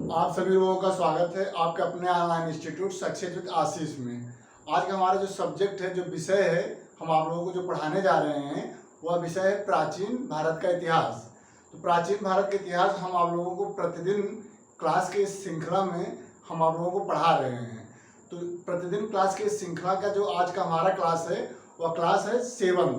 आप सभी लोगों का स्वागत है आपके अपने ऑनलाइन इंस्टीट्यूट सक्सेस विद आशीष में। आज का हमारा जो सब्जेक्ट है, जो विषय है, हम आप लोगों को जो पढ़ाने जा रहे हैं वह विषय है प्राचीन भारत का इतिहास। तो प्राचीन भारत का इतिहास हम आप लोगों को प्रतिदिन क्लास के इस श्रृंखला में हम आप लोगों को पढ़ा रहे हैं। तो प्रतिदिन क्लास के इस श्रृंखला का जो आज का हमारा क्लास है वह क्लास है 7।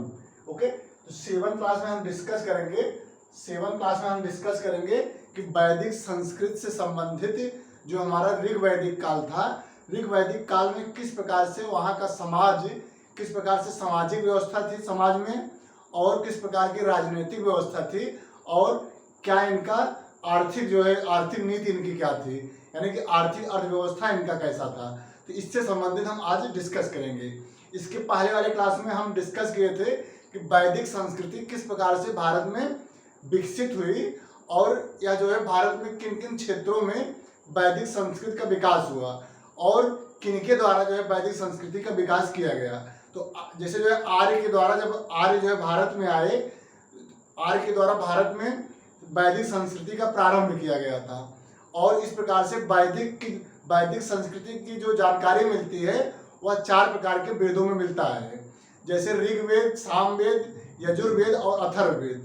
ओके, तो 7 क्लास में हम डिस्कस करेंगे 7 क्लास में हम डिस्कस करेंगे कि वैदिक संस्कृत से संबंधित जो हमारा ऋग वैदिक काल था, ऋग वैदिक काल में किस प्रकार से वहाँ का समाज, किस प्रकार से सामाजिक व्यवस्था थी समाज में, और किस प्रकार की राजनीतिक व्यवस्था थी, और क्या इनका आर्थिक जो है आर्थिक नीति इनकी क्या थी, यानी कि आर्थिक अर्थव्यवस्था इनका कैसा था। तो इससे संबंधित हम आज डिस्कस करेंगे। इसके पहले वाले क्लास में हम डिस्कस किए थे कि वैदिक संस्कृति किस प्रकार से भारत में विकसित हुई और यह जो है भारत में किन किन क्षेत्रों में वैदिक संस्कृति का विकास हुआ और किनके द्वारा जो है वैदिक संस्कृति का विकास किया गया। तो जैसे जो है आर्य के द्वारा, जब आर्य जो है भारत में आए, आर्य के द्वारा भारत में वैदिक संस्कृति का प्रारंभ किया गया था। और इस प्रकार से वैदिक संस्कृति की जो जानकारी मिलती है वह 4 प्रकार के वेदों में मिलता है, जैसे ऋग्वेद, सामवेद, यजुर्वेद और अथर्ववेद।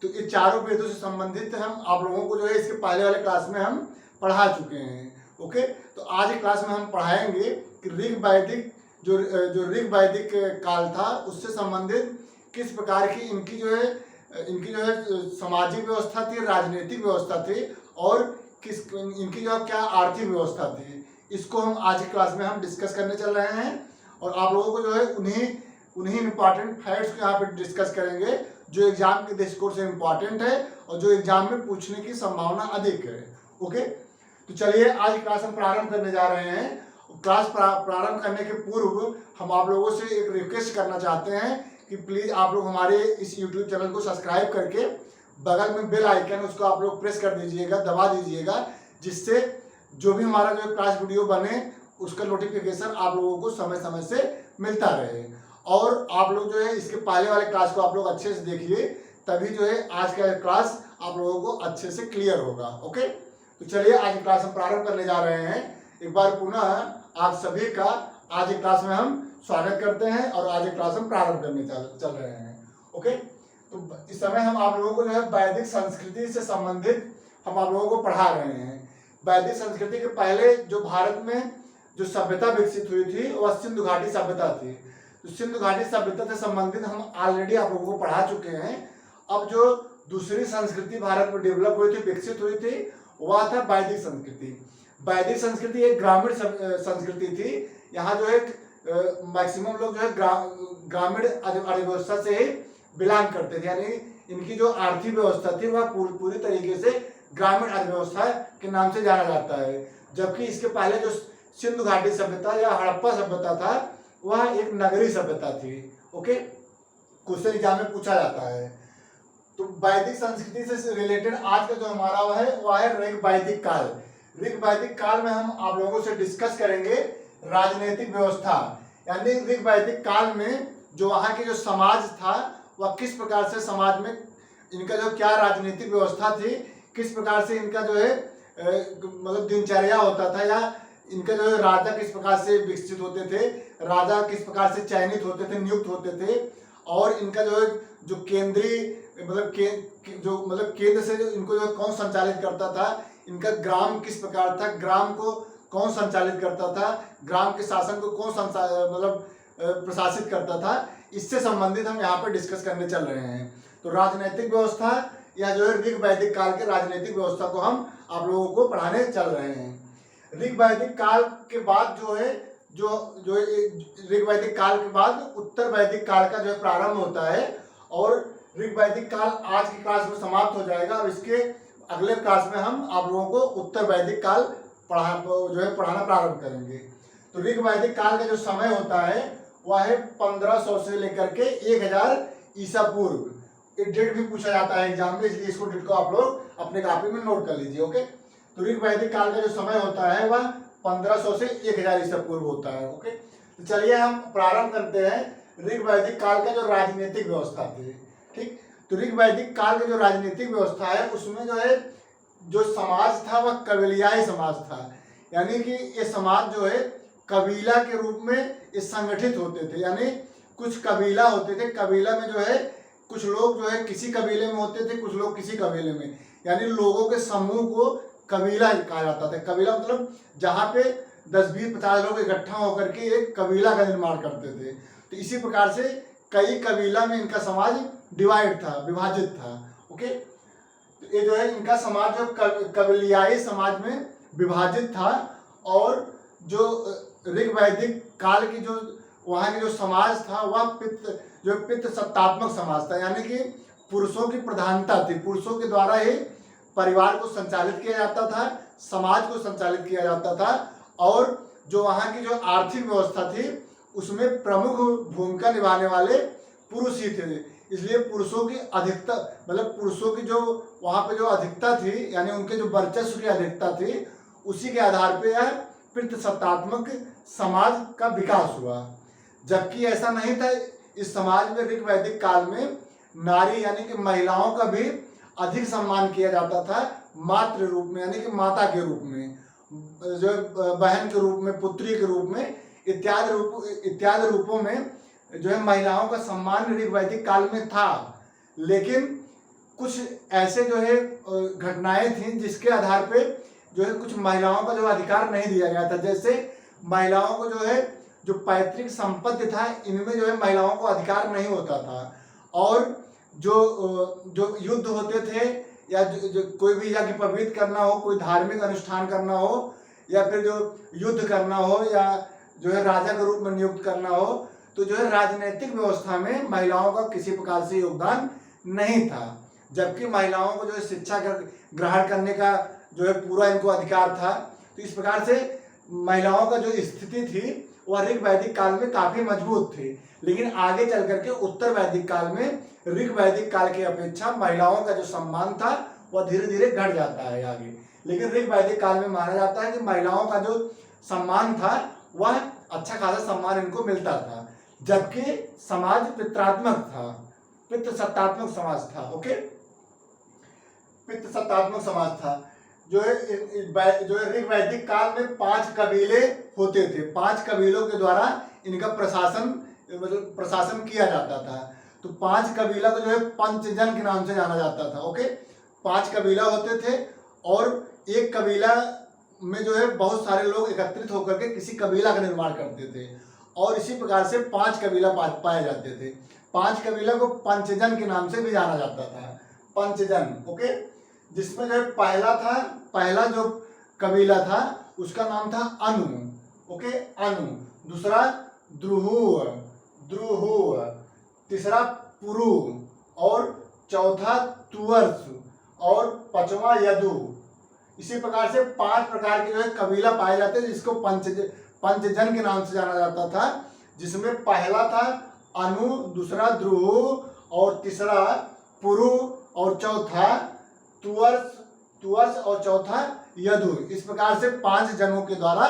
तो ये चारों वेदों से संबंधित हम आप लोगों को जो है इसके पहले वाले क्लास में हम पढ़ा चुके हैं। ओके, तो आज की क्लास में हम पढ़ाएंगे कि ऋग वैदिक जो ऋग वैदिक काल था उससे संबंधित किस प्रकार की इनकी जो है सामाजिक व्यवस्था थी, राजनीतिक व्यवस्था थी, और इनकी जो क्या आर्थिक व्यवस्था थी। इसको हम आज की क्लास में हम डिस्कस करने चल रहे हैं और आप लोगों को जो है उन्हीं इंपॉर्टेंट फैक्ट्स को यहाँ पे डिस्कस करेंगे जो एग्जाम के दृष्टिकोण से इम्पॉर्टेंट है और जो एग्जाम में पूछने की संभावना अधिक है। ओके, तो चलिए आज क्लास हम प्रारंभ करने जा रहे हैं। क्लास प्रारंभ करने के पूर्व हम आप लोगों से एक रिक्वेस्ट करना चाहते हैं कि प्लीज़ आप लोग हमारे इस यूट्यूब चैनल को सब्सक्राइब करके बगल में बेल आइकन उसको आप लोग प्रेस कर दीजिएगा, दबा दीजिएगा, जिससे जो भी हमारा जो क्लास वीडियो बने उसका नोटिफिकेशन आप लोगों को समय समय से मिलता रहे। और आप लोग जो है इसके पहले वाले क्लास को आप लोग अच्छे से देखिए, तभी जो है आज का क्लास आप लोगों को अच्छे से क्लियर होगा। ओके, तो चलिए आज की क्लास हम प्रारंभ करने जा रहे हैं। एक बार पुनः आप सभी का आज की क्लास में हम स्वागत करते हैं और आज की क्लास हम प्रारंभ करने चल रहे हैं। ओके, तो इस समय हम आप लोगों को जो है वैदिक संस्कृति से संबंधित हम आप लोगों को पढ़ा रहे हैं। वैदिक संस्कृति के पहले जो भारत में जो सभ्यता विकसित हुई थी वह सिंधु घाटी सभ्यता थी। तो सिंधु घाटी सभ्यता से संबंधित हम ऑलरेडी आप लोगों को पढ़ा चुके हैं। अब जो दूसरी संस्कृति भारत में डेवलप हुई थी, विकसित हुई थी, वह था वैदिक संस्कृति। वैदिक संस्कृति एक ग्रामीण संस्कृति थी। यहाँ जो है मैक्सिमम लोग जो है ग्रामीण अर्थव्यवस्था से ही बिलोंग करते थे, यानी इनकी जो आर्थिक व्यवस्था थी वह पूरी तरीके से ग्रामीण अर्थव्यवस्था के नाम से जाना जाता है। जबकि इसके पहले जो सिंधु घाटी सभ्यता या हड़प्पा सभ्यता था वह एक नगरीय सभ्यता थी। ओके, क्वेश्चन एग्जाम में पूछा जाता है। तो वैदिक संस्कृति से रिलेटेड आज का जो हमारा वह है ऋग वैदिक काल। ऋग वैदिक काल में हम आप लोगों से डिस्कस करेंगे राजनीतिक व्यवस्था, यानी ऋग वैदिक काल में जो वहाँ की जो समाज था वह किस प्रकार से समाज में इनका जो क्या राजनीतिक व्यवस्था थी, किस प्रकार से इनका जो है मतलब दिनचर्या होता था, या इनके जो राजा किस प्रकार से विकसित होते थे, राजा किस प्रकार से चयनित होते थे, नियुक्त होते थे, और इनका जो है जो केंद्रीय मतलब केंद्र से इनको जो कौन संचालित करता था, इनका ग्राम किस प्रकार था, ग्राम को कौन संचालित करता था, ग्राम के शासन को कौन प्रशासित करता था, इससे संबंधित हम यहाँ पर डिस्कस करने चल रहे हैं। तो राजनीतिक व्यवस्था या जो है ऋग वैदिक काल के राजनीतिक व्यवस्था को हम आप लोगों को पढ़ाने चल रहे हैं। ऋग वैदिक काल के बाद जो है ऋग वैदिक काल के बाद उत्तर वैदिक काल का जो है प्रारंभ होता है, और ऋग वैदिक काल आज की क्लास में समाप्त हो जाएगा। और इसके अगले क्लास में हम आप लोगों को उत्तर वैदिक काल पढ़ाना प्रारंभ करेंगे। तो ऋग वैदिक काल का जो समय होता है वह है 1500 से लेकर के 1000 ईसा पूर्व। एक डेट भी पूछा जाता है एग्जाम में, इसलिए इसको डेट को आप लोग अपने कॉपी में नोट कर लीजिए। ओके, तो ऋग वैदिक काल का जो समय होता है वह 1500 से 1000 ईसा पूर्व होता है। ओके, तो चलिए हम प्रारंभ करते हैं ऋग वैदिक काल का जो राजनीतिक व्यवस्था थी। ठीक, तो ऋग वैदिक काल का जो राजनीतिक व्यवस्था है उसमें जो है जो समाज था वह कबीलियाई समाज था, यानी कि ये समाज जो है कबीला के रूप में ये संगठित होते थे। यानी कुछ कबीला होते थे, कबीला में जो है कुछ लोग जो है किसी कबीले में होते थे, कुछ लोग किसी कबीले में, यानी लोगों के समूह को कबीला कहा जाता था। कबीला मतलब जहाँ पे 10-20-50 लोग इकट्ठा होकर के एक कबीला का निर्माण करते थे। तो इसी प्रकार से कई कबीला में इनका समाज डिवाइड था, विभाजित था। ओके, तो ये जो है इनका समाज जो कबीलियाई समाज में विभाजित था। और जो ऋग वैदिक काल की जो वहाँ की जो समाज था वह पितृ सत्तात्मक समाज था, यानी कि पुरुषों की प्रधानता थी, पुरुषों के द्वारा ही परिवार को संचालित किया जाता था, समाज को संचालित किया जाता था। और जो वहाँ की जो आर्थिक व्यवस्था थी उसमें प्रमुख भूमिका निभाने वाले पुरुष ही थे। इसलिए पुरुषों की अधिकता, मतलब पुरुषों की जो वहाँ पे जो अधिकता थी, यानी उनके जो वर्चस्व की अधिकता थी, उसी के आधार पे यह पितृसत्तात्मक समाज का विकास हुआ। जबकि ऐसा नहीं था, इस समाज में ऋग वैदिक काल में नारी यानी कि महिलाओं का भी अधिक सम्मान किया जाता था, मातृ रूप में, यानी कि माता के रूप में, जो बहन के रूप में, पुत्री के रूप में, इत्यादि रूपों में जो है महिलाओं का सम्मान ऋग वैदिक काल में था। लेकिन कुछ ऐसे जो है घटनाएं थी जिसके आधार पे जो है कुछ महिलाओं का जो अधिकार नहीं दिया गया था। जैसे महिलाओं को जो है जो पैतृक संपत्ति था इनमें जो है महिलाओं को अधिकार नहीं होता था। और जो युद्ध होते थे या जो कोई भी यज्ञ पवित्र करना हो, कोई धार्मिक अनुष्ठान करना हो, या फिर जो युद्ध करना हो, या जो है राजा के रूप में नियुक्त करना हो, तो जो है राजनीतिक व्यवस्था में महिलाओं का किसी प्रकार से योगदान नहीं था। जबकि महिलाओं को जो है शिक्षा ग्रहण करने का जो है पूरा इनको अधिकार था। तो इस प्रकार से महिलाओं का जो स्थिति थी वह ऋग वैदिक काल में काफी मजबूत थी। लेकिन आगे चल करके उत्तर वैदिक काल में ऋग वैदिक काल की अपेक्षा महिलाओं का जो सम्मान था वह धीरे धीरे घट जाता है आगे। लेकिन ऋग वैदिक काल में माना जाता है कि महिलाओं का जो सम्मान था वह अच्छा खासा सम्मान इनको मिलता था, जबकि समाज पितृत्वात्मक था, पितृ सत्तात्मक समाज था। ओके, पितृ सत्तात्मक समाज था। जो है ऋग वैदिक काल में 5 कबीले होते थे, 5 कबीलों के द्वारा इनका प्रशासन किया जाता था। तो 5 कबीला को जो है पंचजन के नाम से जाना जाता था। ओके, 5 कबीला होते थे और एक कबीला में जो है बहुत सारे लोग एकत्रित होकर के किसी कबीला का निर्माण करते थे। और इसी प्रकार से 5 कबीला पाए जाते थे। 5 कबीला को पंचजन के नाम से भी जाना जाता था, पंचजन। ओके, जिसमें जो पहला जो कबीला था उसका नाम था अनु। ओके, अनु। दूसरा द्रुहु, तीसरा पुरु, और चौथा तुवर्स, और 5वां यदु। इसी प्रकार से 5 प्रकार के जो है कबीला पाए जाते थे, जिसको पंचजन के नाम से जाना जाता था। जिसमें पहला था अनु, दूसरा द्रुहु, और तीसरा पुरु, और चौथा तुवर्स, और चौथा यदु। इस प्रकार से 5 जनों के द्वारा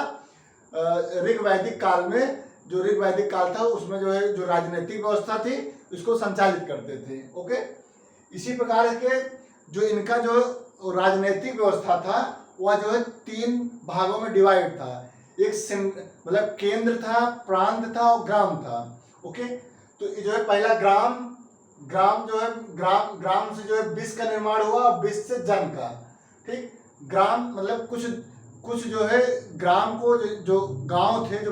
ऋग वैदिक काल में, जो ऋग वैदिक काल था उसमें जो है जो राजनीतिक व्यवस्था थी उसको संचालित करते थे। ओके, इसी प्रकार के जो इनका जो राजनीतिक व्यवस्था था वह जो है 3 भागों में डिवाइड था। एक मतलब केंद्र था, प्रांत था और ग्राम था। ओके, तो जो है पहला ग्राम जो है ग्राम से जो है विष का निर्माण हुआ, विष से जन का। ठीक, ग्राम मतलब कुछ जो है ग्राम को जो गांव थे, जो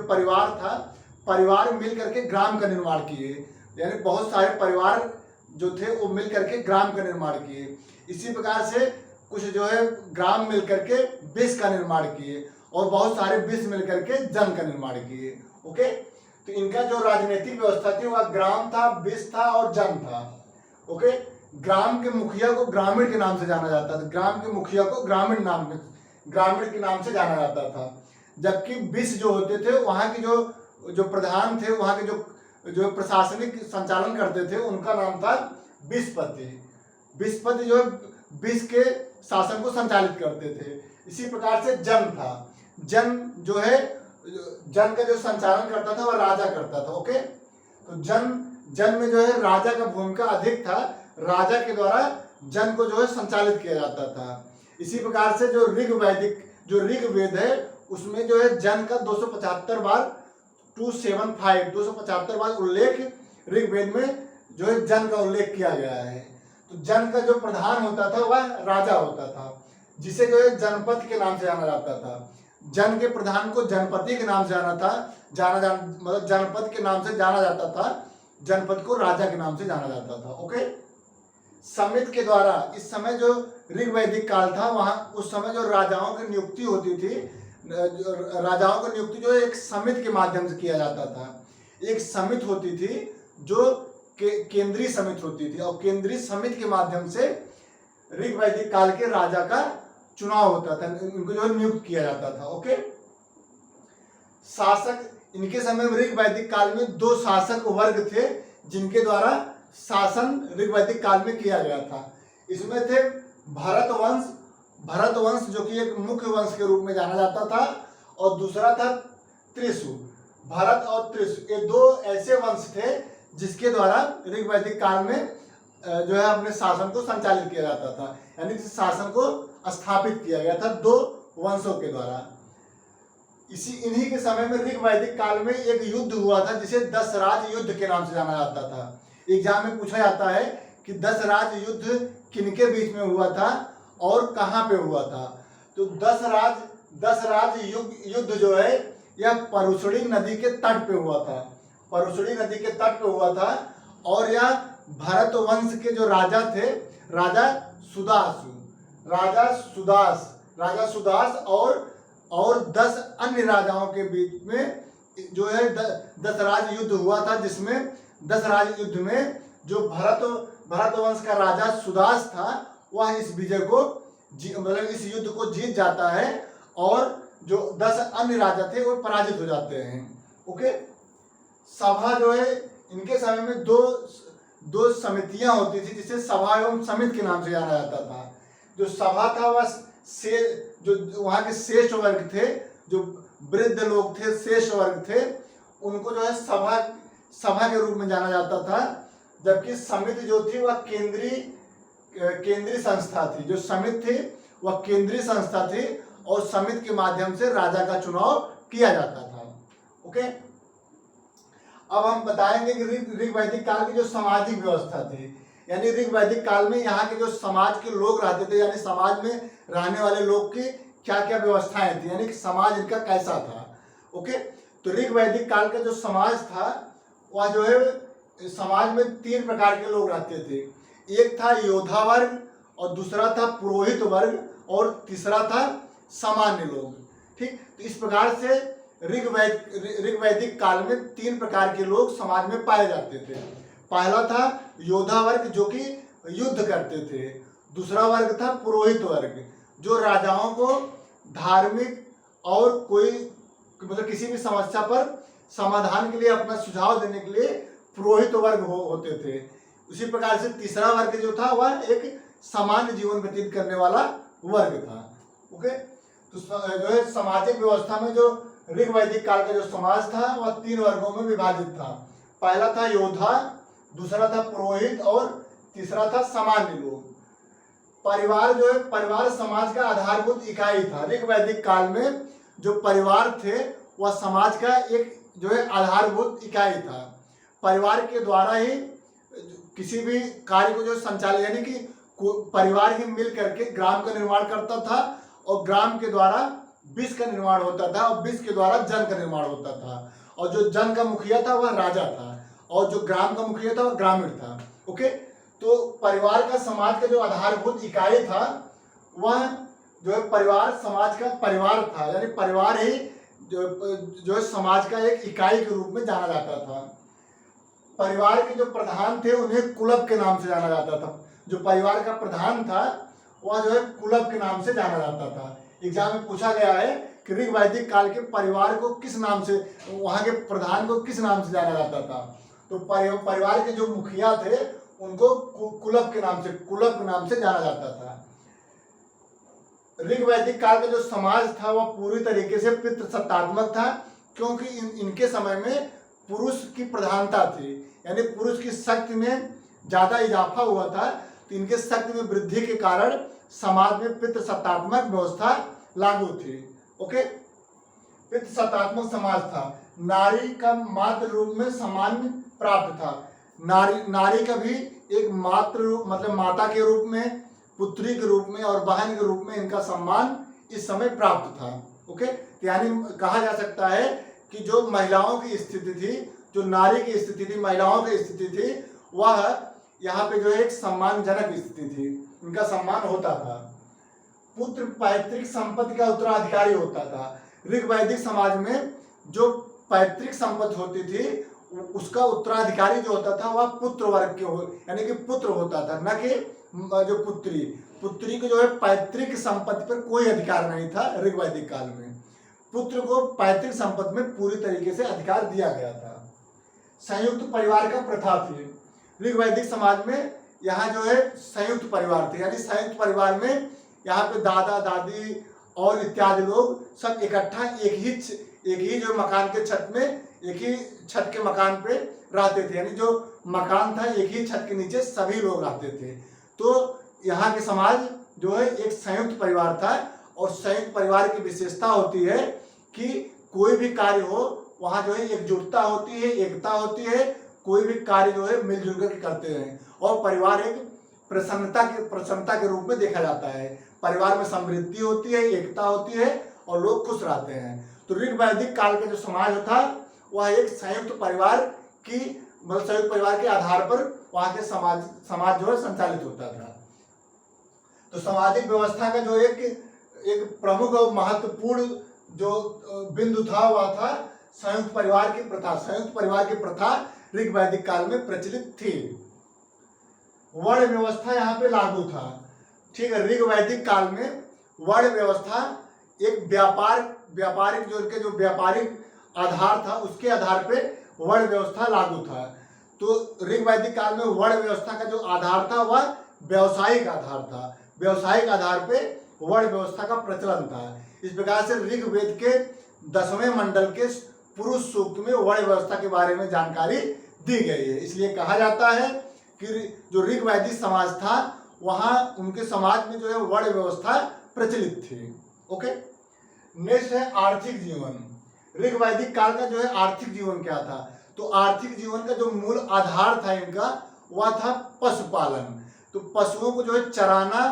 परिवार मिल करके ग्राम का निर्माण किए, यानी बहुत सारे परिवार जो थे वो मिल करके ग्राम का निर्माण किए। इसी प्रकार से कुछ जो है ग्राम मिल करके विष का निर्माण किए, और बहुत सारे विष मिल करके जन का निर्माण किए। ओके, तो इनका जो राजनीतिक व्यवस्था थी वह ग्राम था, विष था और जन था। ओके, ग्राम के मुखिया को ग्रामीण के नाम से जाना जाता था, ग्राम के मुखिया को ग्रामीण के नाम से जाना जाता था। जबकि विष जो होते थे वहाँ के जो प्रधान थे, वहाँ के जो प्रशासनिक संचालन करते थे उनका नाम था विषपति। विषपति जो है विष के शासन को संचालित करते थे। इसी प्रकार से जन था, जन का जो संचालन करता था वह राजा करता था। ओके, तो जन में जो है राजा का भूमिका अधिक था, राजा के द्वारा जन को जो है संचालित किया जाता था। इसी प्रकार से जो ऋग्वेद है उसमें जो है जन का 275 बार 275 बार उल्लेख ऋग्वेद में जो है जन का उल्लेख किया गया है। तो जन का जो प्रधान होता था वह राजा होता था, जिसे जो है जनपद के नाम से जाना जाता था। जन के प्रधान को जनपति के नाम से मतलब जनपद के नाम से जाना जाता था, जनपद को राजा के नाम से जाना जाता था। ओके, समिति के द्वारा इस समय जो ऋग्वैदिक काल था वहाँ उस समय जो राजाओं की नियुक्ति होती थी, राजाओं की नियुक्ति जो एक समिति के माध्यम से किया जाता था। एक समिति होती थी जो केंद्रीय समिति होती थी, और केंद्रीय समिति के माध्यम से ऋग्वैदिक काल के राजा का चुनाव होता था, उनको जो नियुक्त किया जाता था। ओके, शासक, इनके समय में ऋग्वैदिक काल में 2 शासक वर्ग थे जिनके द्वारा शासन ऋग्वैदिक काल में किया गया था। इसमें थे भरत वंश जो कि एक मुख्य वंश के रूप में जाना जाता था, और दूसरा था त्रिशु। भरत और त्रिशु ये 2 ऐसे वंश थे जिसके द्वारा ऋग्वैदिक काल में जो है अपने शासन को संचालित किया जाता था, यानी कि शासन को स्थापित किया गया था 2 वंशों के द्वारा। इन्हीं के समय में ऋग्वैदिक काल में एक युद्ध हुआ था जिसे दशराज युद्ध के नाम से जाना जाता था। एग्जाम में पूछा जाता है कि दशराज युद्ध किनके बीच में हुआ था और कहाँ पे हुआ था। तो दशराज युद्ध जो है यह परुशड़ी नदी के तट पे हुआ था, परुशड़ी नदी के तट पे हुआ था, और यह भरत वंश के जो राजा थे, राजा सुदास और 10 अन्य राजाओं के बीच में जो है दशराज युद्ध हुआ था, जिसमें दशराज युद्ध में जो भरत वंश का राजा सुदास था वह इस विजय को मतलब इस युद्ध को जीत जाता है, और जो 10 अन्य राजा थे वो पराजित हो जाते हैं। ओके, सभा जो है इनके समय में दो समितियां होती थी जिसे सभा एवं समिति के नाम से जाना जाता था। जो सभा था वह जो वहाँ के श्रेष्ठ वर्ग थे, जो वृद्ध लोग थे, श्रेष्ठ वर्ग थे, उनको जो है सभा के रूप में जाना जाता था। जबकि समिति जो थी वह केंद्रीय संस्था थी। जो समिति थी वह केंद्रीय संस्था थी, और समिति के माध्यम से राजा का चुनाव किया जाता था। ओके, अब हम बताएंगे कि ऋग्वैदिक काल की जो सामाजिक व्यवस्था थी, यानी ऋग्वैदिक काल में यहाँ के जो समाज के लोग रहते थे, यानी समाज में रहने वाले लोग की क्या क्या व्यवस्थाएं थी, यानी कि समाज इनका कैसा था। ओके, तो ऋग्वैदिक काल का जो समाज था वह जो है समाज में 3 प्रकार के लोग रहते थे। एक था योद्धा वर्ग, और दूसरा था पुरोहित वर्ग, और तीसरा था सामान्य लोग। ठीक, तो इस प्रकार से ऋग्वैदिक काल में 3 प्रकार के लोग समाज में पाए जाते थे। पहला था योद्धा वर्ग जो कि युद्ध करते थे। दूसरा वर्ग था पुरोहित वर्ग जो राजाओं को धार्मिक और कोई मतलब किसी भी समस्या पर समाधान के लिए अपना सुझाव देने के लिए पुरोहित वर्ग होते थे। उसी प्रकार से तीसरा वर्ग जो था वह एक सामान्य जीवन व्यतीत करने वाला वर्ग था। ओके, तो जो है सामाजिक व्यवस्था में जो ऋग्वैदिक काल का जो समाज था वह 3 वर्गों में विभाजित था। पहला था योद्धा, दूसरा था पुरोहित, और तीसरा था सामान्य लोग। परिवार जो है, परिवार समाज का आधारभूत इकाई था। ऋग्वैदिक काल में जो परिवार थे वह समाज का एक जो है आधारभूत इकाई था। परिवार के द्वारा ही किसी भी कार्य को जो संचालित, यानी कि परिवार ही मिल करके ग्राम का निर्माण करता था, और ग्राम के द्वारा विश्व का निर्माण होता था, और विश्व के द्वारा जन का निर्माण होता था। और जो जन का मुखिया था वह राजा था, और जो ग्राम का मुखिया था वह ग्रामीण था। ओके, तो परिवार का समाज का जो आधारभूत इकाई था वह जो है परिवार समाज का परिवार था, यानी परिवार ही जो है समाज का एक इकाई के रूप में जाना जाता था। परिवार के जो प्रधान थे उन्हें कुलप के नाम से जाना जाता था। जो परिवार का प्रधान था वह जो है कुलप के नाम से जाना जाता था। एग्जाम में पूछा गया है कि ऋग्वैदिक काल के परिवार को किस नाम से, वहाँ के प्रधान को किस नाम से जाना जाता था। तो परिवार के जो मुखिया थे उनको कुलप के नाम से जाना जाता था। ऋग्वैदिक काल का जो समाज था वह पूरी तरीके से पितृसत्तात्मक था, क्योंकि इनके समय में पुरुष की प्रधानता थी, यानी पुरुष की शक्ति में ज़्यादा इजाफा हुआ था। तो इनके शक्ति में वृद्धि के कारण समाज में पितृसत्तात्मक व्यवस्था लागू थी। ओके, पितृसत्तात्मक समाज था। नारी का मातृ रूप में सम्मान प्राप्त था। नारी का भी एक मातृ रूप मतलब माता के रूप में, पुत्री के रूप में और बहन के रूप में इनका सम्मान इस समय प्राप्त था। ओके, यानी कहा जा सकता है कि जो महिलाओं की स्थिति थी, जो नारी की स्थिति थी, महिलाओं की स्थिति थी, वह यहाँ पे जो एक सम्मानजनक स्थिति थी, इनका सम्मान होता था। पुत्र पैतृक संपत्ति का उत्तराधिकारी होता था। ऋग्वैदिक समाज में जो पैतृक संपत्ति होती थी उसका उत्तराधिकारी जो होता था वह पुत्र वर्ग के यानी कि पुत्र होता था, न कि जो पुत्री को जो है पैतृक संपत्ति पर कोई अधिकार नहीं था। ऋग्वैदिक काल में पुत्र को पैतृक संपत्ति में पूरी तरीके से अधिकार दिया गया था। संयुक्त परिवार का प्रथा थी। ऋग्वैदिक समाज में यहाँ जो है संयुक्त परिवार थे, यानी संयुक्त परिवार में यहाँ पे दादा दादी और इत्यादि लोग सब इकट्ठा एक ही जो मकान के छत में, एक ही छत के मकान पे रहते थे, यानी जो मकान था एक ही छत के नीचे सभी लोग रहते थे। तो यहाँ के समाज जो है एक संयुक्त परिवार था, और संयुक्त परिवार की विशेषता होती है कि कोई भी कार्य हो वहाँ जो है एकजुटता होती है, एकता होती है, कोई भी कार्य जो है मिलजुल कर करते हैं, और परिवार एक प्रसन्नता के रूप में देखा जाता है। परिवार में समृद्धि होती है, एकता होती है और लोग खुश रहते हैं। तो ऋग्वैदिक काल का जो समाज था वह एक संयुक्त परिवार के आधार पर वहाँ के समाज जो है संचालित होता था। तो सामाजिक व्यवस्था का जो एक प्रमुख और महत्वपूर्ण जो बिंदु था वह था संयुक्त परिवार की प्रथा। संयुक्त परिवार की प्रथा ऋग्वैदिक काल में प्रचलित थी। वर्ण व्यवस्था यहाँ पे लागू था। ठीक है, ऋग्वैदिक काल में वर्ण व्यवस्था एक व्यापारिक जो व्यापारिक आधार था उसके आधार पे वर्ण व्यवस्था लागू था। तो ऋग्वैदिक काल में वर्ण व्यवस्था का जो आधार था वह व्यावसायिक आधार था। व्यावसायिक आधार पे वर्ण व्यवस्था का प्रचलन था। इस प्रकार से ऋग्वेद के 10वें मंडल के पुरुष सूक्त में वर्ण व्यवस्था के बारे में जानकारी दी गई है। इसलिए कहा जाता है कि जो ऋग्वैदिक समाज था वहाँ उनके समाज में जो है वर्ण व्यवस्था प्रचलित थी। ओके, नेक्स्ट है आर्थिक जीवन। ऋग्वैदिक काल का जो है आर्थिक जीवन क्या था? तो आर्थिक जीवन का जो मूल आधार था इनका वह था पशुपालन। तो पशुओं को जो है चराना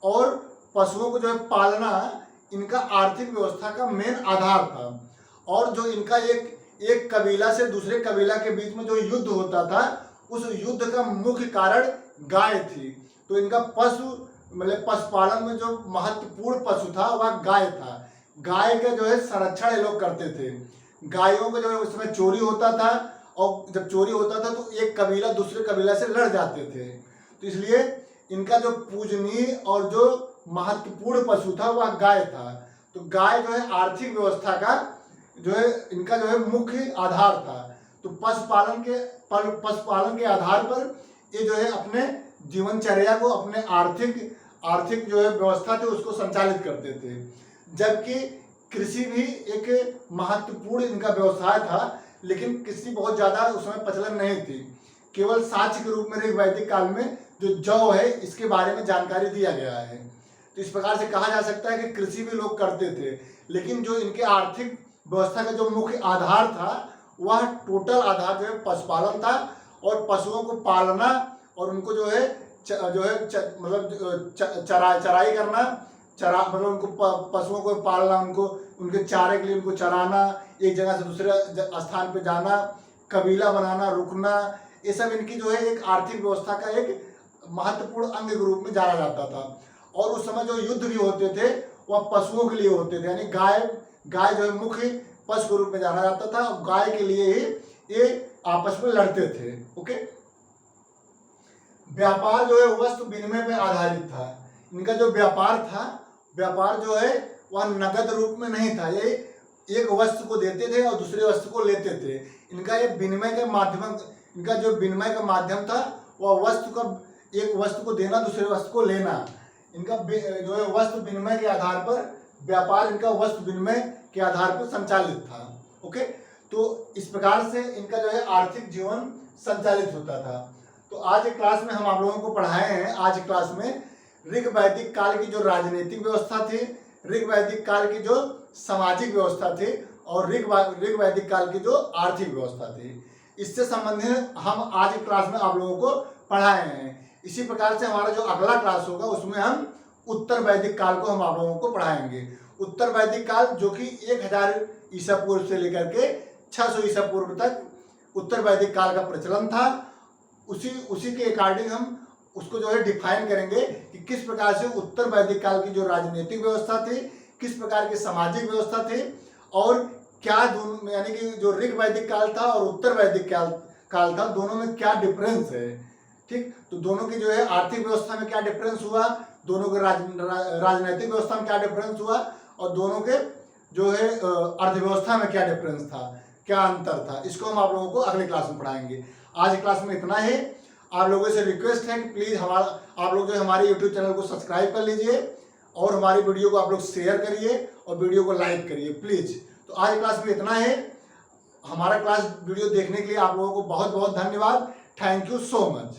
और पशुओं को जो है पालना इनका आर्थिक व्यवस्था का मेन आधार था। और जो इनका एक कबीला से दूसरे कबीला के बीच में जो युद्ध होता था उस युद्ध का मुख्य कारण गाय थी। तो इनका पशुपालन में जो महत्वपूर्ण पशु था वह गाय था। गाय का जो है संरक्षण ये लोग करते थे। गायों का जो है उसमें चोरी होता था, और जब चोरी होता था तो एक कबीला दूसरे कबीला से लड़ जाते थे। तो इसलिए इनका जो पूजनीय और जो महत्वपूर्ण पशु था वह गाय था। तो गाय जो है आर्थिक व्यवस्था का जो है इनका जो है मुख्य आधार था। तो पशुपालन के आधार पर ये जो है अपने जीवनचर्या को, अपने आर्थिक जो है व्यवस्था थी उसको संचालित करते थे। जबकि कृषि भी एक महत्वपूर्ण इनका व्यवसाय था, लेकिन कृषि बहुत ज़्यादा उसमें प्रचलन नहीं थी। केवल साक्ष्य के रूप में ऋग्वैदिक काल में जो जौ है इसके बारे में जानकारी दिया गया है। तो इस प्रकार से कहा जा सकता है कि कृषि भी लोग करते थे, लेकिन जो इनके आर्थिक व्यवस्था का जो मुख्य आधार था वह टोटल आधार जो है पशुपालन था। और पशुओं को पालना और उनको जो है चराई करना, मतलब उनको पशुओं को पालना, उनके चारे के लिए उनको चराना, एक जगह से दूसरे स्थान पे जाना, कबीला बनाना, रुकना, ये सब इनकी जो है एक आर्थिक व्यवस्था का एक महत्वपूर्ण अंग के रूप में जाना जाता था। और उस समय जो युद्ध भी होते थे वह पशुओं के लिए होते थे, यानी गाय जो है मुख्य पशु के रूप में जाना जाता था। गाय के लिए ही ये आपस में लड़ते थे। ओके, व्यापार जो है वस्तु विनिमय पे आधारित था। इनका जो व्यापार जो है वह नगद रूप में नहीं था। ये एक वस्तु को देते थे और दूसरे वस्तु को लेते थे। इनका ये विनिमय का माध्यम था वह एक वस्तु को देना, दूसरे वस्तु को लेना। इनका जो है वस्तु विनिमय के आधार पर व्यापार इनका वस्तु विनिमय के आधार पर संचालित था। ओके, तो इस प्रकार से इनका जो है आर्थिक जीवन संचालित होता था। तो तो आज की क्लास में हम आप लोगों को पढ़ाए हैं, आज की क्लास में ऋग वैदिक काल की जो राजनीतिक व्यवस्था थी, ऋग वैदिक काल की जो सामाजिक व्यवस्था थी और ऋग वैदिक काल की जो आर्थिक व्यवस्था थी, इससे संबंधित हम आज की क्लास में आप लोगों को पढ़ाए हैं। इसी प्रकार से हमारा जो अगला क्लास होगा उसमें हम उत्तर वैदिक काल को हम आप लोगों को पढ़ाएंगे। उत्तर वैदिक काल जो कि 1000 ईसा पूर्व से लेकर के 600 ईसा पूर्व तक उत्तर वैदिक काल का प्रचलन था, उसी के अकॉर्डिंग हम उसको जो है डिफाइन करेंगे कि किस प्रकार से उत्तर वैदिक काल की जो राजनीतिक व्यवस्था थी, किस प्रकार की सामाजिक व्यवस्था थी और क्या दोनों यानी कि जो ऋग वैदिक काल था और उत्तर वैदिक काल था, दोनों में क्या डिफरेंस है। ठीक, तो दोनों की जो है आर्थिक व्यवस्था में क्या डिफरेंस हुआ, दोनों के राजनीतिक व्यवस्था में क्या डिफरेंस हुआ और दोनों के जो है अर्थव्यवस्था में क्या डिफरेंस था, क्या अंतर था, इसको हम आप लोगों को अगले क्लास में पढ़ाएंगे। आज क्लास में इतना ही। आप लोगों से रिक्वेस्ट है कि प्लीज़ आप लोग जो हमारे यूट्यूब चैनल को सब्सक्राइब कर लीजिए और हमारी वीडियो को आप लोग शेयर करिए और वीडियो को लाइक करिए प्लीज़। तो आज क्लास में इतना है। हमारा क्लास वीडियो देखने के लिए आप लोगों को बहुत बहुत धन्यवाद। Thank you so much.